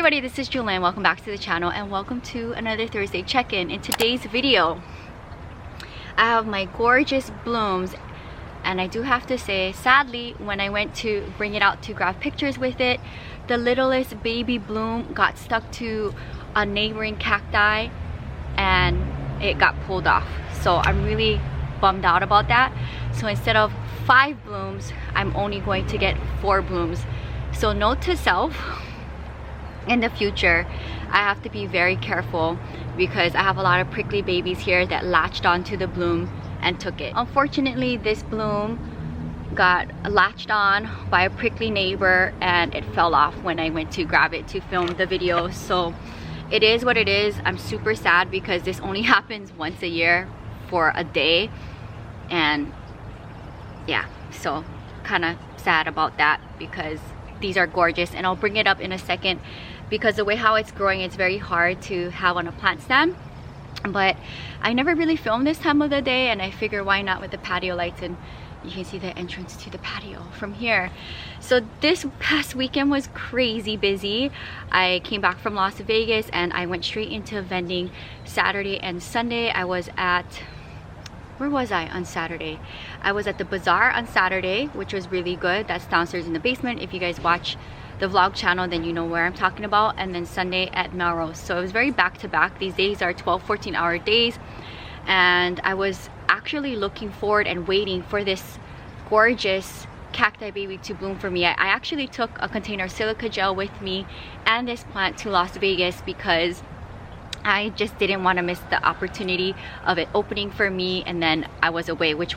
everybody, this is Jewelyn. Welcome back to the channel and welcome to another Thursday check-in. In today's video, I have my gorgeous blooms, and I do have to say, sadly, when I went to bring it out to grab pictures with it, the littlest baby bloom got stuck to a neighboring cacti and it got pulled off. So I'm really bummed out about that. So instead of 5 blooms, I'm only going to get 4 blooms. So note to self, in the future, I have to be very careful because I have a lot of prickly babies here that latched onto the bloom and took it. Unfortunately, this bloom got latched on by a prickly neighbor and it fell off when I went to grab it to film the video. So it is what it is. I'm super sad because this only happens once a year for a day, and yeah, so kind of sad about that because these are gorgeous, and I'll bring it up in a second because the way how it's growing, it's very hard to have on a plant stand. But I never really filmed this time of the day, and I figure why not with the patio lights, and you can see the entrance to the patio from here. So this past weekend was crazy busy. I came back from Las Vegas and I went straight into vending. Saturday and Sunday I was at, where was I on Saturday? I was at the bazaar on Saturday, which was really good. That's downstairs in the basement. If you guys watch the vlog channel, then you know where I'm talking about. And then Sunday at Melrose. So it was very back to back. These days are 12-14 hour days, and I was actually looking forward and waiting for this gorgeous cacti baby to bloom for me. I actually took a container of silica gel with me and this plant to Las Vegas because I just didn't want to miss the opportunity of it opening for me, and then I was away, which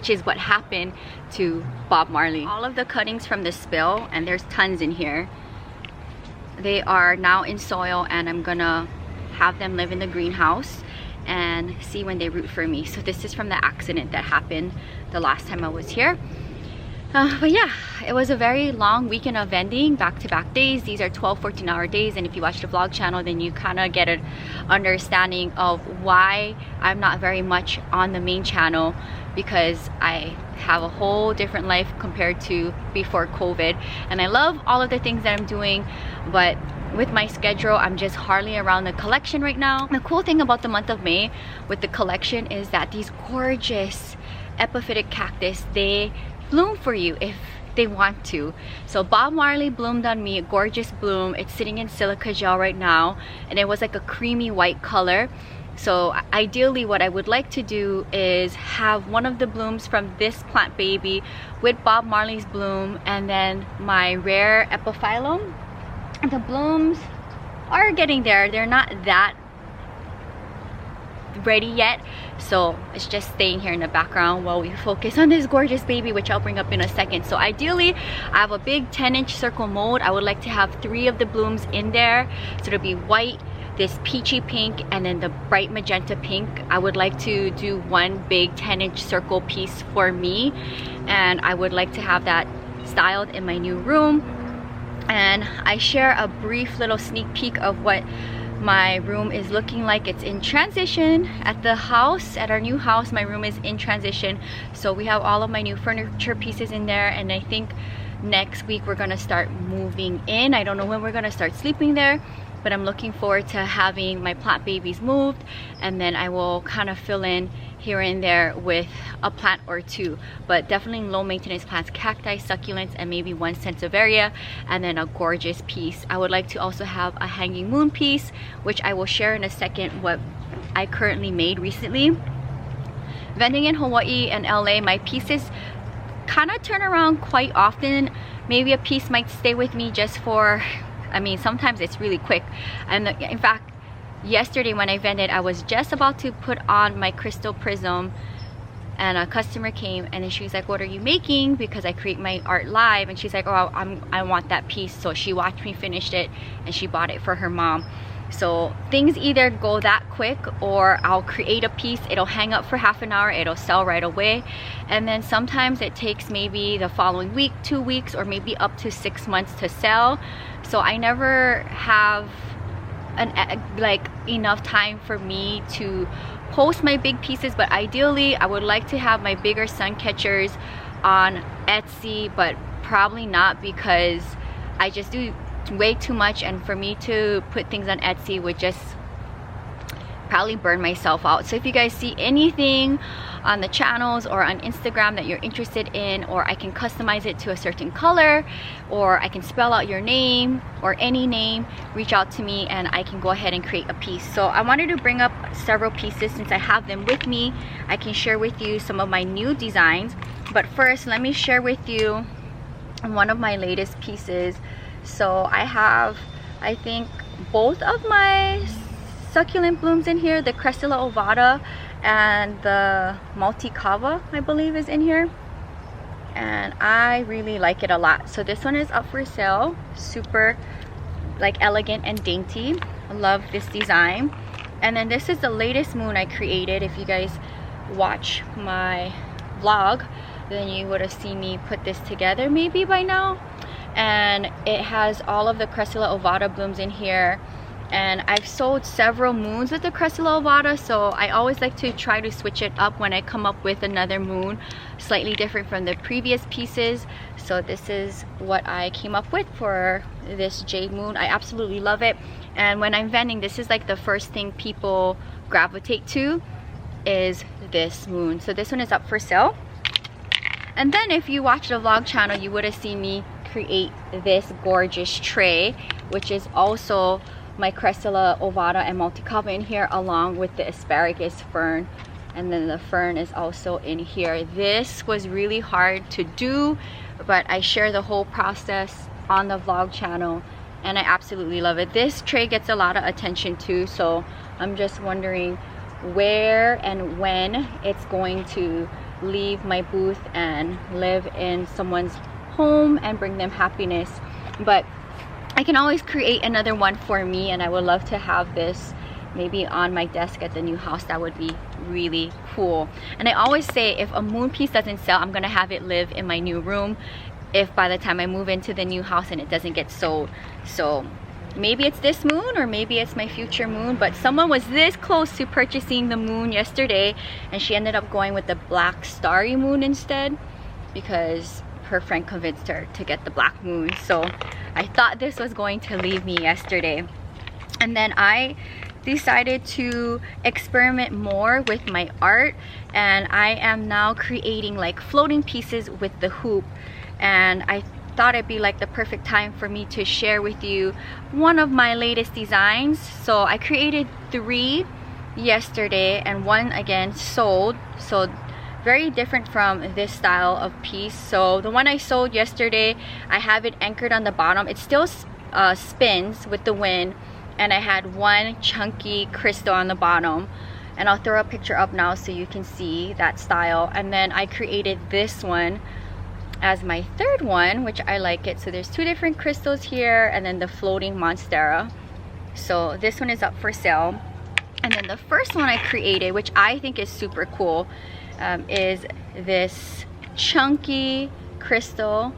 is what happened to Bob Marley. All of the cuttings from the spill, and there's tons in here, they are now in soil, and I'm gonna have them live in the greenhouse and see when they root for me. So this is from the accident that happened the last time I was here. But yeah, it was a very long weekend of vending, back-to-back days. These are 12-14 hour days, and if you watch the vlog channel, then you kind of get an understanding of why I'm not very much on the main channel, because I have a whole different life compared to before COVID, and I love all of the things that I'm doing, but with my schedule, I'm just hardly around the collection right now. The cool thing about the month of May with the collection is that these gorgeous epiphytic cactus, they bloom for you if they want to. So Bob Marley bloomed on me, a gorgeous bloom. It's sitting in silica gel right now, and it was like a creamy white color. So ideally what I would like to do is have one of the blooms from this plant baby with Bob Marley's bloom, and then my rare epiphyllum. The blooms are getting there. They're not that ready yet, so it's just staying here in the background while we focus on this gorgeous baby, which I'll bring up in a second. So ideally I have a big 10-inch circle mold. I would like to have 3 of the blooms in there, so it'll be white, this peachy pink, and then the bright magenta pink. I would like to do one big 10-inch circle piece for me, and I would like to have that styled in my new room. And I share a brief little sneak peek of what my room is looking like. It's in transition at the house. At our new house, my room is in transition, so we have all of my new furniture pieces in there, and I think next week we're gonna start moving in. I don't know when we're gonna start sleeping there, but I'm looking forward to having my plant babies moved, and then I will kind of fill in here and there with a plant or 2, but definitely low maintenance plants, cacti, succulents, and maybe 1 sansevieria, and then a gorgeous piece. I would like to also have a hanging moon piece, which I will share in a second what I currently made recently. Vending in Hawaii and LA, my pieces kind of turn around quite often. Maybe a piece might stay with me just for, I mean, sometimes it's really quick. And in fact, yesterday when I vended, I was just about to put on my crystal prism, and a customer came, and then she was like, what are you making? Because I create my art live, and she's like, oh, I want that piece. So she watched me finish it, and she bought it for her mom. So things either go that quick, or I'll create a piece, it'll hang up for half an hour, it'll sell right away, and then sometimes it takes maybe the following week, 2 weeks, or maybe up to 6 months to sell. So I never have like enough time for me to post my big pieces, but ideally I would like to have my bigger sun catchers on Etsy, but probably not, because I just do way too much, and for me to put things on Etsy would just probably burn myself out. So if you guys see anything on the channels or on Instagram that you're interested in, or I can customize it to a certain color, or I can spell out your name or any name, reach out to me and I can go ahead and create a piece. So I wanted to bring up several pieces since I have them with me. I can share with you some of my new designs, but first let me share with you one of my latest pieces. So I have, I think, both of my succulent blooms in here, the Cressula ovata and the multicava, I believe, is in here, and I really like it a lot. So this one is up for sale. Super like elegant and dainty. I love this design. And then this is the latest moon I created. If you guys watch my vlog, then you would have seen me put this together maybe by now, and it has all of the Cressula ovata blooms in here. And I've sold several moons with the Cressula ovata, so I always like to try to switch it up when I come up with another moon slightly different from the previous pieces. So this is what I came up with for this jade moon. I absolutely love it, and when I'm vending, this is like the first thing people gravitate to is this moon. So this one is up for sale. And then if you watch the vlog channel, you would have seen me create this gorgeous tray, which is also my Cressula ovata and multicava in here, along with the asparagus fern, and then the fern is also in here. This was really hard to do, but I share the whole process on the vlog channel and I absolutely love it. This tray gets a lot of attention too, so I'm just wondering where and when it's going to leave my booth and live in someone's home and bring them happiness. But I can always create another one for me, and I would love to have this maybe on my desk at the new house. That would be really cool. And I always say, if a moon piece doesn't sell, I'm gonna have it live in my new room if by the time I move into the new house and it doesn't get sold. So maybe it's this moon or maybe it's my future moon, but someone was this close to purchasing the moon yesterday and she ended up going with the black starry moon instead because her friend convinced her to get the black moon. So I thought this was going to leave me yesterday, and then I decided to experiment more with my art, and I am now creating like floating pieces with the hoop, and I thought it'd be like the perfect time for me to share with you one of my latest designs. So I created 3 yesterday and 1 again sold, so very different from this style of piece. So the one I sold yesterday, I have it anchored on the bottom. It still spins with the wind, and I had 1 chunky crystal on the bottom, and I'll throw a picture up now so you can see that style. And then I created this one as my 3rd one, which I like it. So there's 2 different crystals here, and then the floating monstera. So this one is up for sale. And then the first one I created, which I think is super cool, is this chunky crystal,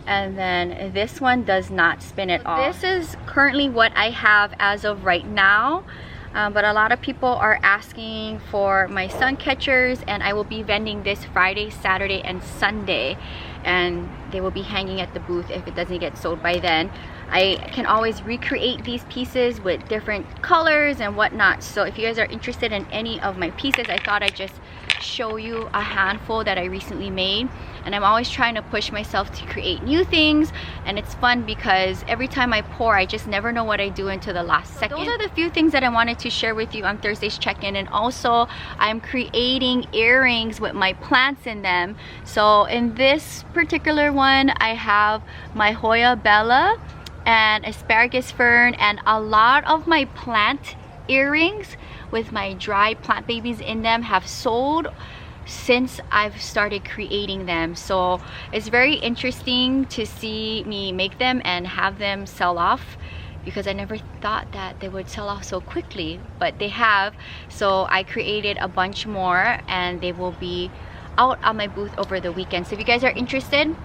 and then this one does not spin at all. This is currently what I have as of right now, but a lot of people are asking for my sun catchers, and I will be vending this Friday, Saturday, and Sunday, and they will be hanging at the booth if it doesn't get sold by then. I can always recreate these pieces with different colors and whatnot. So if you guys are interested in any of my pieces, I thought I'd just show you a handful that I recently made. And I'm always trying to push myself to create new things, and it's fun because every time I pour, I just never know what I do until the last second. Those are the few things that I wanted to share with you on Thursday's check-in. And also I'm creating earrings with my plants in them. So in this particular one, I have my Hoya Bella and asparagus fern, and a lot of my plant earrings with my dry plant babies in them have sold since I've started creating them. So it's very interesting to see me make them and have them sell off, because I never thought that they would sell off so quickly, but they have. So I created a bunch more, and they will be out on my booth over the weekend. So if you guys are interested,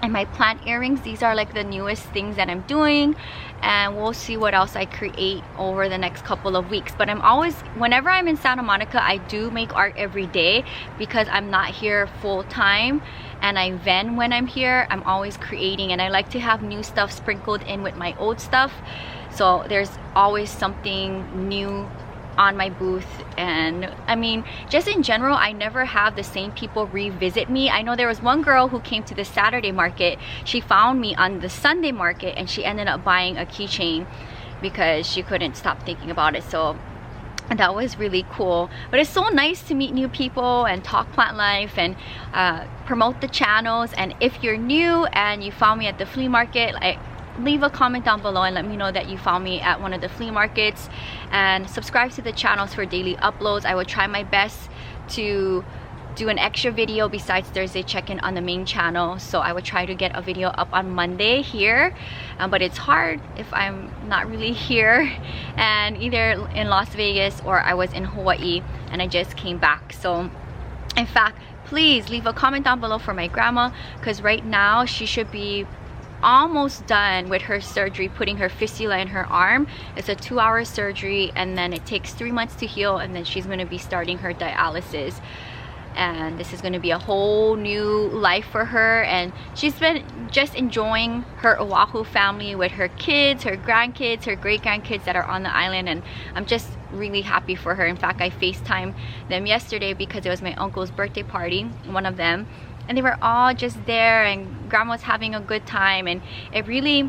And my plant earrings, these are like the newest things that I'm doing, and we'll see what else I create over the next couple of weeks. But I'm always, whenever I'm in Santa Monica, I do make art every day because I'm not here full time, and I vend when I'm here. I'm always creating, and I like to have new stuff sprinkled in with my old stuff, so there's always something new on my booth. And I mean, just in general, I never have the same people revisit me. I know there was one girl who came to the Saturday market. She found me on the Sunday market, and she ended up buying a keychain because she couldn't stop thinking about it. So that was really cool. But it's so nice to meet new people and talk plant life and promote the channels. And if you're new and you found me at the flea market, leave a comment down below and let me know that you found me at one of the flea markets, and subscribe to the channels for daily uploads. I will try my best to do an extra video besides Thursday check-in on the main channel, so I will try to get a video up on Monday here, but it's hard if I'm not really here, and either in Las Vegas or I was in Hawaii and I just came back. So in fact, please leave a comment down below for my grandma, because right now she should be almost done with her surgery, putting her fistula in her arm. It's a 2-hour surgery, and then it takes 3 months to heal, and then she's going to be starting her dialysis. And this is going to be a whole new life for her, and she's been just enjoying her Oahu family with her kids, her grandkids, her great-grandkids that are on the island, and I'm just really happy for her. In fact, I FaceTimed them yesterday because it was my uncle's birthday party, one of them, and they were all just there, and grandma's having a good time, and it really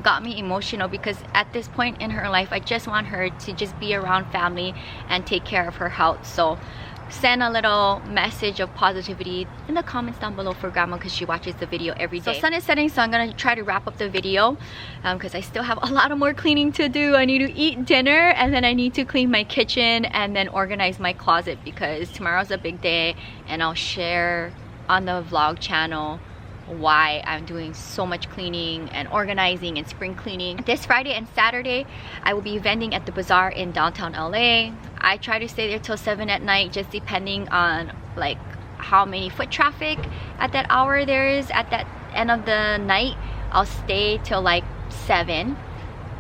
got me emotional because at this point in her life, I just want her to just be around family and take care of her health. So send a little message of positivity in the comments down below for grandma, because she watches the video every day. So sun is setting, so I'm gonna try to wrap up the video because I still have a lot of more cleaning to do. I need to eat dinner, and then I need to clean my kitchen and then organize my closet, because tomorrow's a big day, and I'll share on the vlog channel why I'm doing so much cleaning and organizing and spring cleaning. This Friday and Saturday, I will be vending at the bazaar in downtown LA. I try to stay there till 7 at night, just depending on like how many foot traffic at that hour there is. At that end of the night, I'll stay till like 7.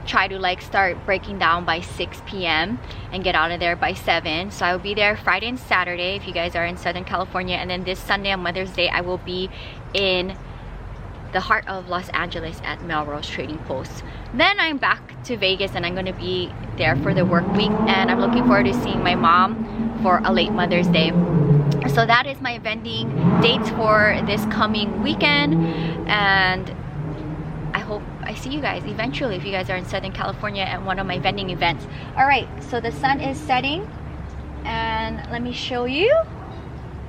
Try to like start breaking down by 6 p.m. and get out of there by 7. So I will be there Friday and Saturday if you guys are in Southern California, and then this Sunday on Mother's Day I will be in the heart of Los Angeles at Melrose Trading Post. Then I'm back to Vegas, and I'm going to be there for the work week, and I'm looking forward to seeing my mom for a late Mother's Day. So that is my vending dates for this coming weekend, and I hope I see you guys eventually if you guys are in Southern California at one of my vending events. Alright, so the sun is setting, and let me show you.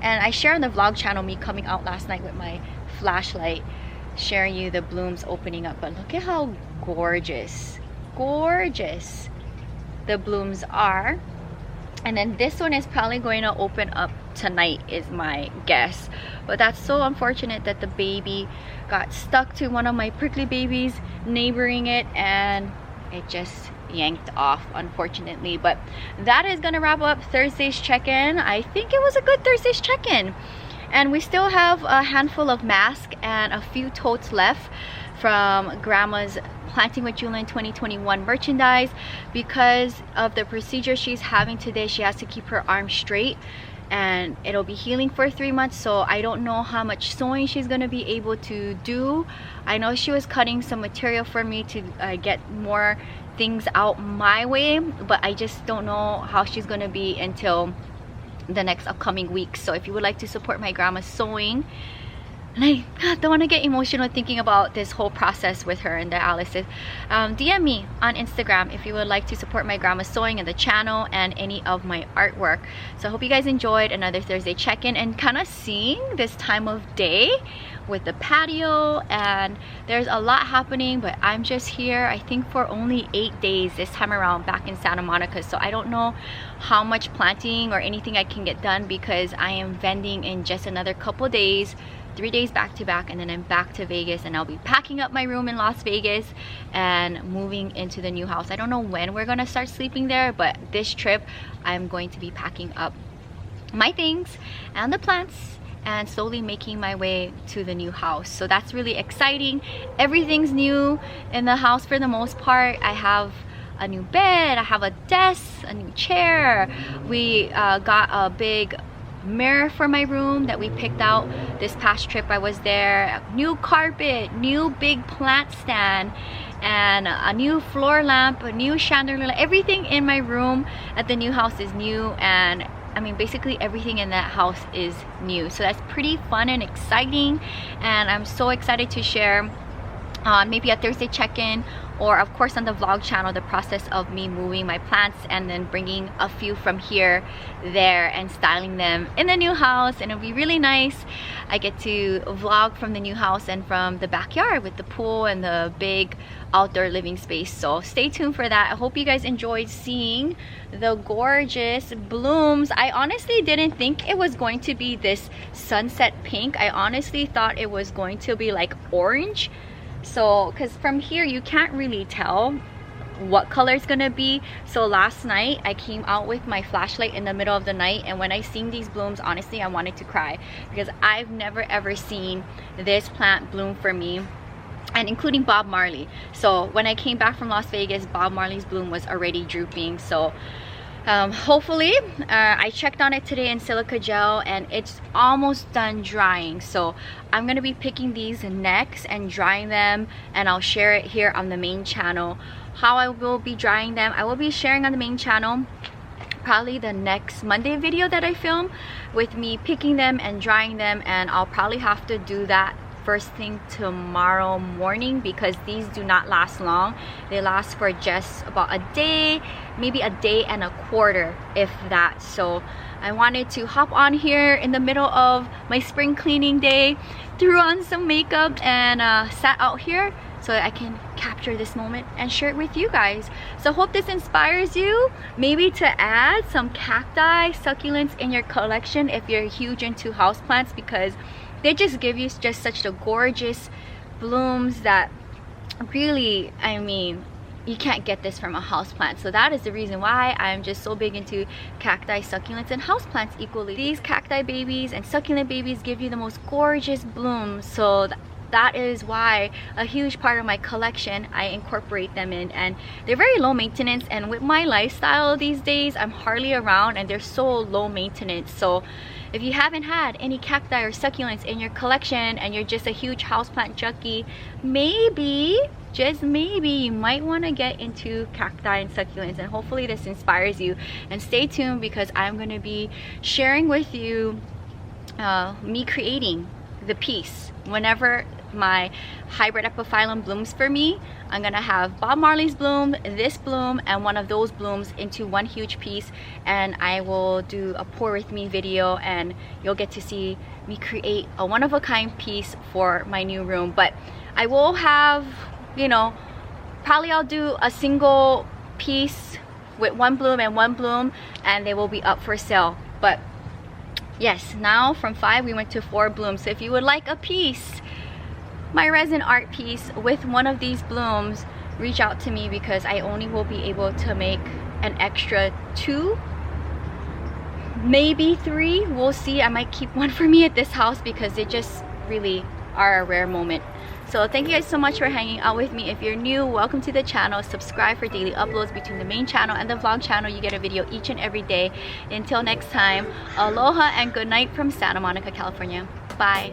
And I shared on the vlog channel me coming out last night with my flashlight, sharing you the blooms opening up. But look at how gorgeous the blooms are. And then this one is probably going to open up tonight is my guess. But that's so unfortunate that the baby got stuck to one of my prickly babies neighboring it, and it just yanked off, unfortunately. But that is gonna wrap up Thursday's check-in. I think it was a good Thursday's check-in, and we still have a handful of masks and a few totes left from grandma's Planting with Jewelyn 2021 merchandise. Because of the procedure she's having today, she has to keep her arm straight, and it'll be healing for 3 months, so I don't know how much sewing she's gonna be able to do. I know she was cutting some material for me to get more things out my way, but I just don't know how she's gonna be until the next upcoming week. So if you would like to support my grandma's sewing, and I don't want to get emotional thinking about this whole process with her and dialysis, DM me on Instagram if you would like to support my grandma's sewing and the channel and any of my artwork. So I hope you guys enjoyed another Thursday check-in, and kind of seeing this time of day with the patio, and there's a lot happening, but I'm just here I think for only 8 days this time around back in Santa Monica. So I don't know how much planting or anything I can get done, because I am vending in just another couple days, 3 days back to back, and then I'm back to Vegas, and I'll be packing up my room in Las Vegas and moving into the new house. I don't know when we're gonna start sleeping there, but this trip I'm going to be packing up my things and the plants and slowly making my way to the new house. So that's really exciting. Everything's new in the house for the most part. I have a new bed, I have a desk, a new chair. We got a big mirror for my room that we picked out this past trip I was there. New carpet, new big plant stand, and a new floor lamp, a new chandelier. Everything in my room at the new house is new, and I mean basically everything in that house is new. So that's pretty fun and exciting, and I'm so excited to share on maybe a Thursday check-in, or of course on the vlog channel, the process of me moving my plants and then bringing a few from here, there, and styling them in the new house. And it'll be really nice. I get to vlog from the new house and from the backyard with the pool and the big outdoor living space. So stay tuned for that. I hope you guys enjoyed seeing the gorgeous blooms. I honestly didn't think it was going to be this sunset pink. I honestly thought it was going to be like orange. So because from here you can't really tell what color it's gonna be. So last night I came out with my flashlight in the middle of the night, and when I seen these blooms, honestly I wanted to cry, because I've never ever seen this plant bloom for me, and including Bob Marley. So when I came back from Las Vegas, Bob Marley's bloom was already drooping. So hopefully, I checked on it today in silica gel and it's almost done drying. So I'm gonna be picking these next and drying them, and I'll share it here on the main channel. How I will be drying them, I will be sharing on the main channel probably the next Monday video that I film with me picking them and drying them, and I'll probably have to do that first thing tomorrow morning because these do not last long. They last for just about a day, maybe a day and a quarter, if that. So I wanted to hop on here in the middle of my spring cleaning day, threw on some makeup, and sat out here so that I can capture this moment and share it with you guys. So hope this inspires you maybe to add some cacti, succulents in your collection if you're huge into houseplants, because they just give you just such the gorgeous blooms that really, I mean, you can't get this from a houseplant. So that is the reason why I'm just so big into cacti, succulents, and houseplants equally. These cacti babies and succulent babies give you the most gorgeous blooms. So that is why a huge part of my collection, I incorporate them in, and they're very low maintenance. And with my lifestyle these days, I'm hardly around and they're so low maintenance. So if you haven't had any cacti or succulents in your collection and you're just a huge houseplant junkie, maybe, just maybe, you might want to get into cacti and succulents, and hopefully this inspires you. And stay tuned because I'm going to be sharing with you me creating the piece. Whenever my hybrid epiphyllum blooms for me, I'm gonna have Bob Marley's bloom, this bloom, and one of those blooms into one huge piece, and I will do a pour with me video and you'll get to see me create a one-of-a-kind piece for my new room. But I will have, you know, probably I'll do a single piece with one bloom and one bloom, and they will be up for sale. But yes, now from 5 we went to 4 blooms. So if you would like a piece, my resin art piece with one of these blooms, reach out to me because I only will be able to make an extra 2, maybe 3. We'll see. I might keep one for me at this house because they just really are a rare moment. So thank you guys so much for hanging out with me. If you're new, welcome to the channel. Subscribe for daily uploads between the main channel and the vlog channel. You get a video each and every day. Until next time, aloha and good night from Santa Monica, California. Bye.